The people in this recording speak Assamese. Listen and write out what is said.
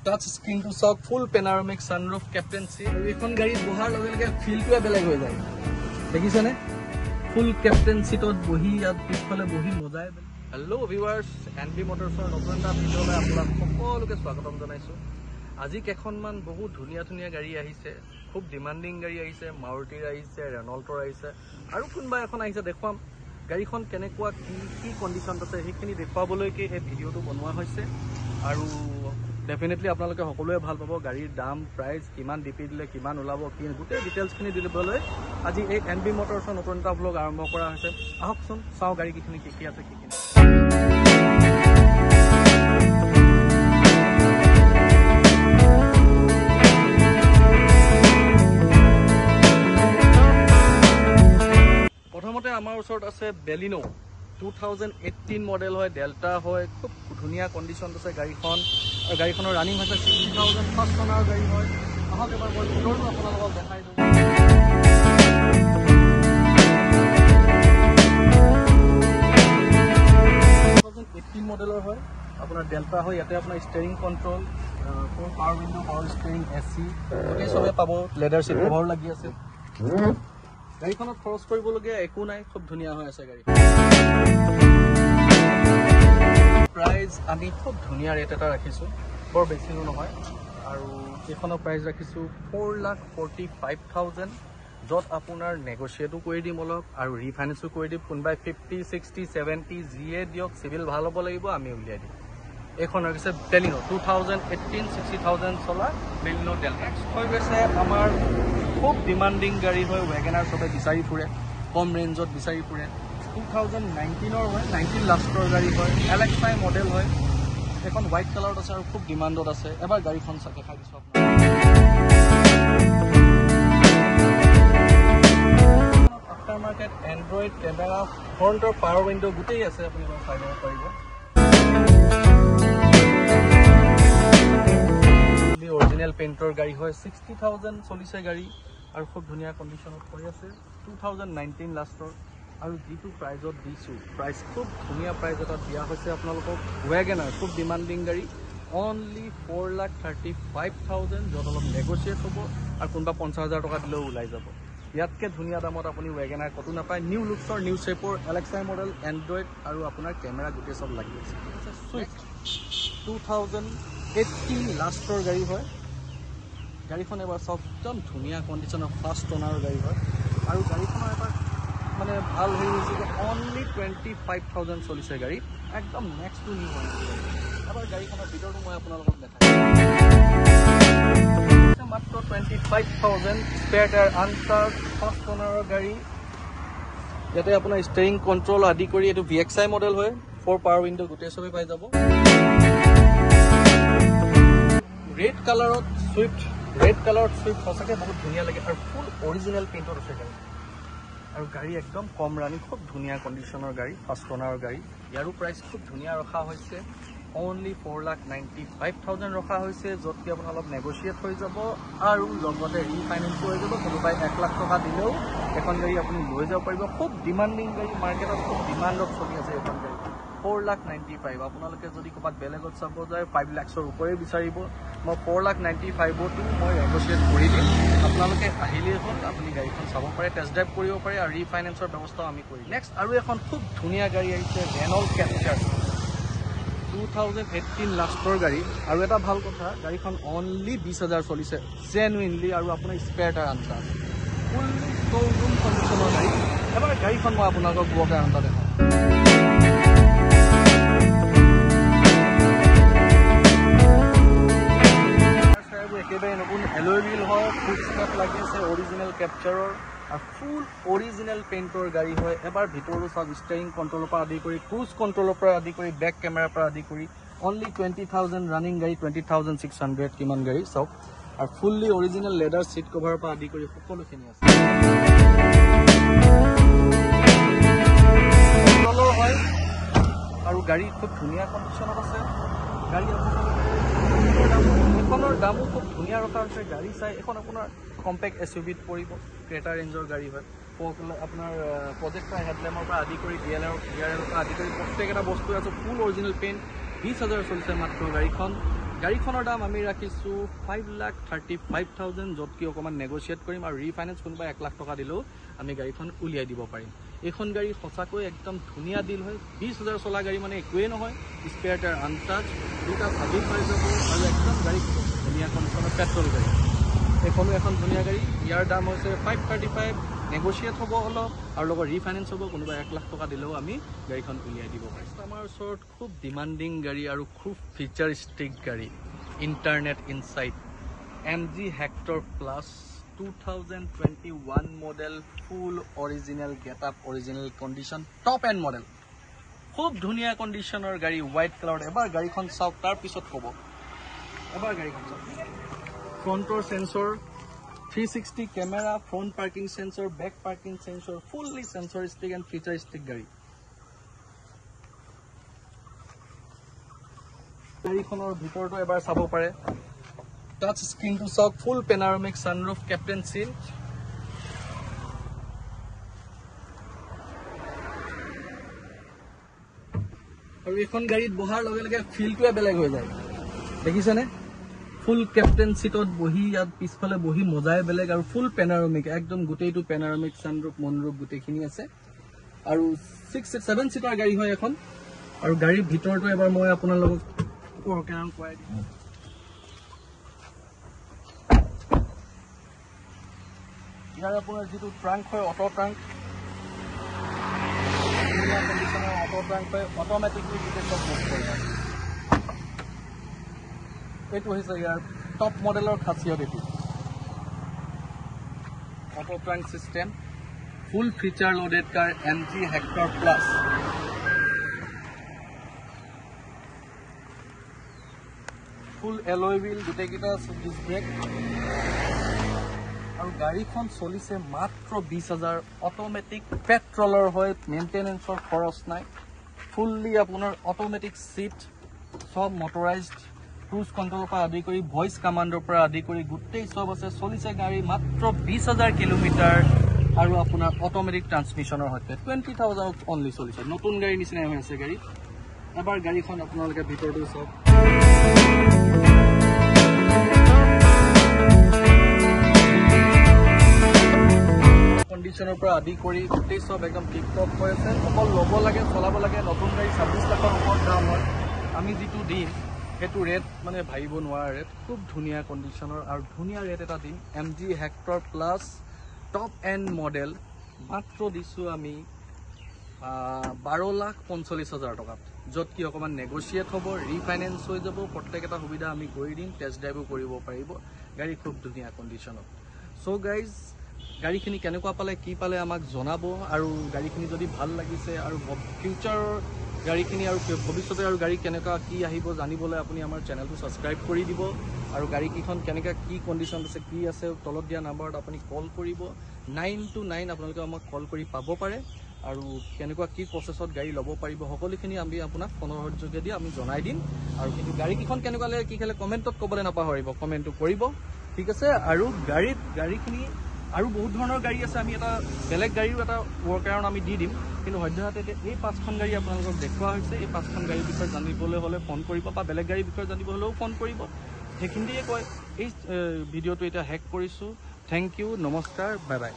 টাচ স্ক্ৰিনটো চাওক, ফুল পেনাৰমিক সানৰুফ কেপ্টেনসি। এইখন গাড়ীত বহাৰ লগে লগে ফিলটোৱে বেলেগ হৈ যায়, দেখিছেনে? ফুল কেপ্টেন সিটত বহি ইয়াত পিছফালে বহি মজাই বেলেগ। হেল্ল' ভিউৱাৰ্ছ, এনবি মটৰছৰ নতুন এটা ভিডিঅ'লৈ আপোনাক সকলোকে স্বাগতম জনাইছোঁ। আজি কেইখনমান বহুত ধুনীয়া ধুনীয়া গাড়ী আহিছে, খুব ডিমাণ্ডিং গাড়ী আহিছে। মাৰুতিৰ আহিছে, ৰেনল্টৰ আহিছে, আৰু কোনোবা এখন আহিছে। দেখুৱাম গাড়ীখন কেনেকুৱা, কি কণ্ডিশ্যনত আছে, সেইখিনি দেখুৱাবলৈকে এই ভিডিঅ'টো বনোৱা হৈছে। আৰু ডেফিনেটলি আপোনালোকে সকলোৱে ভাল পাব। গাড়ীৰ দাম, প্ৰাইচ, কিমান ডিপি দিলে কিমান ওলাব, কি গোটেই ডিটেইলছখিনি দিবলৈ আজি এই এনবি মটৰছৰ নতুন এটা ব্লগ আৰম্ভ কৰা হৈছে। আহকচোন চাওঁ গাড়ীকেইখিনি কি আছে কি। প্ৰথমতে আমাৰ ওচৰত আছে বেলিনো, 2018 মডেল হয়, ডেল্টা হয়, খুব ধুনীয়া কণ্ডিশ্যনত আছে গাড়ীখন। আৰু গাড়ীখনৰ ৰানিং হৈছে 60,000 ফাৰ্ষ্ট অনাৰ গাড়ী হয়। আহক এবাৰ মই ভিতৰটো আপোনালোকক দেখাই দিওঁ। 2018 মডেলৰ হয়, আপোনাৰ ডেল্টা হয়। ইয়াতে আপোনাৰ steering control, power window, power steering, AC গোটেই চবে পাব। লেডাৰ চিট কভাৰ লাগি আছে। গাড়ীখনত খৰচ কৰিবলগীয়া একো নাই, খুব ধুনীয়া হৈ আছে গাড়ী। প্ৰাইজ আমি খুব ধুনীয়া ৰেট এটা ৰাখিছোঁ, বৰ বেছিও নহয়। আৰু এইখনৰ প্ৰাইজ ৰাখিছোঁ 4,45,000, য'ত আপোনাৰ নেগচিয়েটো কৰি দিম অলপ, আৰু ৰিফাইনেন্সো কৰি দিম। কোনোবাই 50, 60, 70 যিয়ে দিয়ক, চিভিল ভাল হ'ব লাগিব, আমি উলিয়াই দিম। এইখন ৰাখিছে বেলিনো 2018, 60,000 চলা বেলিনো ডেল্টা। হৈ গৈছে আমাৰ খুব ডিমাণ্ডিং গাড়ী হয়, ৱেগনাৰ চবে বিচাৰি ফুৰে, কম ৰেঞ্জত বিচাৰি ফুৰে। 2019ৰ হয়, 19 লাষ্টৰ গাড়ী হয়, LXi মডেল হয়। এখন হোৱাইট কালাৰত আছে আৰু খুব ডিমাণ্ডত আছে। এবাৰ গাড়ীখন দেখাই দিছোঁ আপোনাক। আফটাৰ মাৰ্কেট, এণ্ড্ৰইড কেমেৰা, ফ্ৰণ্টৰ পাৱাৰ উইণ্ডো গোটেই আছে, আপুনি এবাৰ চাই ল'ব পাৰিব। অৰিজিনেল পেইণ্টৰ গাড়ী হয়, 60,000 চলিছে গাড়ী, আৰু খুব ধুনীয়া কণ্ডিশ্যনত হৈ আছে। 2019 লাষ্টৰ, আৰু যিটো প্ৰাইজত দিছোঁ, প্ৰাইচ খুব ধুনীয়া প্ৰাইজ এটা দিয়া হৈছে আপোনালোকক। ৱেগনাৰ খুব ডিমাণ্ডিং গাড়ী, অনলি 4,35,000, য'ত অলপ নেগচিয়েট হ'ব, আৰু কোনোবা 50,000 টকা দিলেও ওলাই যাব। ইয়াতকৈ ধুনীয়া দামত আপুনি ৱেগনাৰ ক'তো নাপায়। নিউ লুকছৰ, নিউ শ্বেপৰ, LXi মডেল, এণ্ড্ৰইড, আৰু আপোনাৰ কেমেৰা গোটেই চব লাগি আছে। চুইফ্ট 2018 লাষ্টৰ গাড়ী হয়। গাড়ীখন এবাৰ চব একদম ধুনীয়া কণ্ডিশ্যনৰ ফাৰ্ষ্ট অনাৰৰ গাড়ী হয়। আৰু গাড়ীখনৰ এটা মানে ভাল হেৰি হৈছে যে অনলি 25,000 চলিছে গাড়ী, একদম নেক্সট টু নিউ হয়। এবাৰ গাড়ীখনৰ ভিতৰটো মই আপোনালোকক দেখাই মাত্ৰ 25,000, স্পেয়াৰ টায়াৰ আনটাচ, ফাৰ্ষ্ট অনাৰৰ গাড়ী। ইয়াতে আপোনাৰ ষ্টেৰিং কণ্ট্ৰল আদি কৰি, এইটো VXi মডেল হয়, 4 পাৱাৰ উইণ্ডো গোটেই চবেই পাই যাব। ৰেড কালাৰত চুইফ্ট, সঁচাকৈ বহুত ধুনীয়া লাগে, আৰু ফুল অৰিজিনেল পেইণ্টত আছে গাড়ী। আৰু গাড়ী একদম কম ৰানিং, খুব ধুনীয়া কণ্ডিশ্যনৰ গাড়ী, ফাৰ্ষ্ট অনাৰৰ গাড়ী। ইয়াৰো প্ৰাইচ খুব ধুনীয়া ৰখা হৈছে, অনলি 4,95,000 ৰখা হৈছে, য'ত কি আপোনাৰ অলপ নেগচিয়েট হৈ যাব, আৰু লগতে ৰিফাইনেন্সো হৈ যাব। কোনোবাই 1 লাখ টকা দিলেও এখন গাড়ী আপুনি লৈ যাব পাৰিব। খুব ডিমাণ্ডিং গাড়ী, মাৰ্কেটত খুব ডিমাণ্ডত চলি আছে এইখন গাড়ী। 4,95,000, আপোনালোকে যদি ক'ৰবাত বেলেগত চাব যায় 5 লাখৰ ওপৰে বিচাৰিব, মই 4,95,000টো মই নেগচিয়েট কৰি দিম। আপোনালোকে আহিলেই হ'ল, আপুনি গাড়ীখন চাব পাৰে, টেষ্ট ড্ৰাইভ কৰিব পাৰে, আৰু ৰিফাইনেন্সৰ ব্যৱস্থাও আমি কৰিম। নেক্সট আৰু এখন খুব ধুনীয়া গাড়ী আহিছে, ৰেনল্ট কেপচাৰ, 2018 লাষ্টৰ গাড়ী। আৰু এটা ভাল কথা, গাড়ীখন অনলি 20,000 চলিছে জেনুইনলি, আৰু আপোনাৰ স্পেয়াৰ টায়াৰ আনটা, ফুল শ্ব'ৰুম কণ্ডিশ্যনৰ গাড়ী। এবাৰ গাড়ীখন মই আপোনালোকক বুৱকে আনটা দেখাওঁ। একেবাৰে নতুন এলয় হুইল হয়, ফুট স্টেপ লাগি আছে অৰিজিনেল কেপচাৰৰ, আৰু ফুল অৰিজিনেল পেইণ্টৰ গাড়ী হয়। এবাৰ ভিতৰো চাওক, ষ্টেৰিং কণ্ট্ৰলৰ পৰা আদি কৰি, ক্ৰুজ কণ্ট্ৰলৰ পৰা আদি কৰি, বেক কেমেৰাৰ পৰা আদি কৰি, অনলি 20,000 ৰানিং গাড়ী, 20,600 কিমান গাড়ী চাওক। আৰু ফুল্লি অৰিজিনেল লেডাৰ চিট কভাৰৰ পৰা আদি কৰি সকলোখিনি আছে। কণ্ট্ৰলৰ হয়, আৰু গাড়ী খুব ধুনীয়া কণ্ডিশ্যনত আছে। গাড়ী এইখনৰ দামো খুব ধুনীয়া ৰখা হৈছে। গাড়ী চাই এখন আপোনাৰ কম্পেক্ট SUVত পৰিব, ক্ৰেটা ৰেঞ্জৰ গাড়ী হয়। আপোনাৰ প্ৰজেক্টাৰ হেডলেমৰ পৰা আদি কৰি DRL পৰা আদি কৰি প্ৰত্যেক এটা বস্তু আছে, ফুল অৰিজিনেল পেইণ্ট। 20,000 চলিছে মাত্ৰ গাড়ীখন। গাড়ীখনৰ দাম আমি ৰাখিছোঁ 5,35,000, য'ত কি অকণমান নেগচিয়েট কৰিম আৰু ৰিফাইনেন্স কোনোবা 1 লাখ টকা দিলেও আমি গাড়ীখন উলিয়াই দিব পাৰিম। এইখন গাড়ী সঁচাকৈ একদম ধুনীয়া ডিল হয়। 20,000 চলা গাড়ী মানে একোৱেই নহয়। স্পেয়াৰ টায়াৰ আনটাচ, দুটা চাবি পাই যাব আৰু একদম গাড়ী ধুনীয়া কণ্ডিশ্যনৰ পেট্ৰল গাড়ী। এইখনো এখন ধুনীয়া গাড়ী। ইয়াৰ দাম হৈছে 535, নেগচিয়েট হ'ব অলপ আৰু লগত ৰিফাইনেন্স হ'ব, কোনোবা 1 লাখ টকা দিলেও আমি গাড়ীখন উলিয়াই দিব পাৰিম। আমাৰ ওচৰত খুব ডিমাণ্ডিং গাড়ী আৰু খুব ফিচাৰিষ্টিক গাড়ী, internet inside MG Hector plus 2021 model, full original get up, original condition, top end model, খুব ধুনীয়া কণ্ডিশ্যনৰ গাড়ী, হোৱাইট কালাৰত। এবাৰ গাড়ীখন চাওক, তাৰপিছত ক'ব। এবাৰ গাড়ীখন চাওক, ফ্ৰণ্টৰ sensor, 360 camera, front parking sensor, back parking sensor, fully সেন্সৰিষ্টিক এণ্ড ফিচাৰিষ্টিক গাড়ী। গাড়ীখনৰ ভিতৰতো এবাৰ চাব পাৰে। টাচ স্ক্ৰীনটো চাওক, full panoramic sunroof, captain seat. আৰু এইখন গাড়ীত বহাৰ লগে লগে ফিলটোৱে বেলেগ হৈ যায়, দেখিছেনে? ফুল কেপ্টেইন চিটত বহি, ইয়াত পিছফালে বহি মজাই বেলেগ। আৰু ফুল পেনাৰমিক, একদম গোটেইটো পেনাৰমিক, ছানৰুফ মনৰুফ গোটেইখিনি আছে। আৰু 7 চিটাৰ গাড়ী হয় এখন। আৰু গাড়ীৰ ভিতৰটো এবাৰ মই আপোনালোকক কৰাই দিম। ইয়াৰ আপোনাৰ যিটো ট্ৰাংক হয়, অটো ট্ৰাংক, অটো ট্ৰাংক হয়, অট'মেটিকলি গোটেই চব মুভ কৰে। এইটো হৈছে ইয়াৰ টপ মডেলৰ খাচিয়ত। এইটো অটো ট্ৰাংক চিষ্টেম, ফুল ফিচাৰ লোডেড কাৰ, MG হেক্টৰ প্লাছ। ফুল এলয় হুইল, গোটেইকেইটা ডিস্ক ব্ৰেক। আৰু গাড়ীখন চলিছে মাত্ৰ 20,000। অট'মেটিক পেট্ৰলৰ হয়, মেইনটেনেন্সৰ খৰচ নাই। ফুললি আপোনাৰ অট'মেটিক চিট, চব মটৰাইজড, ক্ৰুজ কণ্ট্ৰলৰ পৰা আদি কৰি ভইচ কমাণ্ডৰ পৰা আদি কৰি গোটেই চব আছে। চলিছে গাড়ী মাত্ৰ 20,000 কিলোমিটাৰ আৰু আপোনাৰ অট'মেটিক ট্ৰান্সমিশ্যনৰ সৈতে 20,000 অনলি চলিছে। নতুন গাড়ীৰ নিচিনাই হৈ আছে গাড়ী। এবাৰ গাড়ীখন আপোনালোকে ভিতৰটো চাওক। কণ্ডিশ্যনৰ পৰা আদি কৰি গোটেই চব একদম টিপ টপ হৈ আছে। অকল ল'ব লাগে, চলাব লাগে। নতুন গাড়ী 26 লাখৰ ওপৰত দাম হয়। আমি যিটো দিম সেইটো ৰেট মানে ভাবিব নোৱাৰা ৰেট, খুব ধুনীয়া কণ্ডিশ্যনৰ আৰু ধুনীয়া ৰেট এটা দিম। MG Hector plus top end model মাত্ৰ দিছোঁ আমি 12,45,000 টকাত, য'ত কি অকণমান নেগচিয়েট হ'ব, ৰিফাইনেন্স হৈ যাব, প্ৰত্যেকটা সুবিধা আমি কৰি দিম। টেষ্ট ড্ৰাইভো কৰিব পাৰিব। গাড়ী খুব ধুনীয়া কণ্ডিশ্যনত। চ' গাইজ, গাড়ীখিনি কেনেকুৱা পালে, কি পালে আমাক জনাব। আৰু গাড়ীখিনি যদি ভাল লাগিছে আৰু ফিউচাৰৰ গাড়ীখিনি আৰু ভৱিষ্যতে আৰু গাড়ী কেনেকুৱা কি আহিব জানিবলৈ আপুনি আমাৰ চেনেলটো ছাবস্ক্ৰাইব কৰি দিব। আৰু গাড়ীকেইখন কেনেকৈ কি কণ্ডিশ্যন আছে, কি আছে, তলত দিয়া নাম্বাৰত আপুনি কল কৰিব। 929 আপোনালোকে আমাক কল কৰি পাব পাৰে। আৰু কেনেকুৱা কি প্ৰচেছত গাড়ী ল'ব পাৰিব, সকলোখিনি আমি আপোনাক ফোনৰ যোগেদি আমি জনাই দিম। আৰু কিন্তু গাড়ীকেইখন কেনেকুৱা লাগে, কি খালে কমেণ্টত ক'বলৈ নাপাহৰিব, কমেণ্টটো কৰিব, ঠিক আছে? আৰু গাড়ীখিনি আৰু বহুত ধৰণৰ গাড়ী আছে। আমি এটা বেলেগ গাড়ীও এটা ৱৰ্কাৰণ আমি দি দিম, কিন্তু সদ্যহতে এই 5খন গাড়ী আপোনালোকক দেখুওৱা হৈছে। এই 5খন গাড়ীৰ বিষয়ে জানিবলৈ হ'লে ফোন কৰিব, বা বেলেগ গাড়ীৰ বিষয়ে জানিব হ'লেও ফোন কৰিব। সেইখিনিয়ে কয় এই ভিডিঅ'টো এতিয়া হেক কৰিছোঁ। থেংক ইউ, নমস্কাৰ, বাই বাই।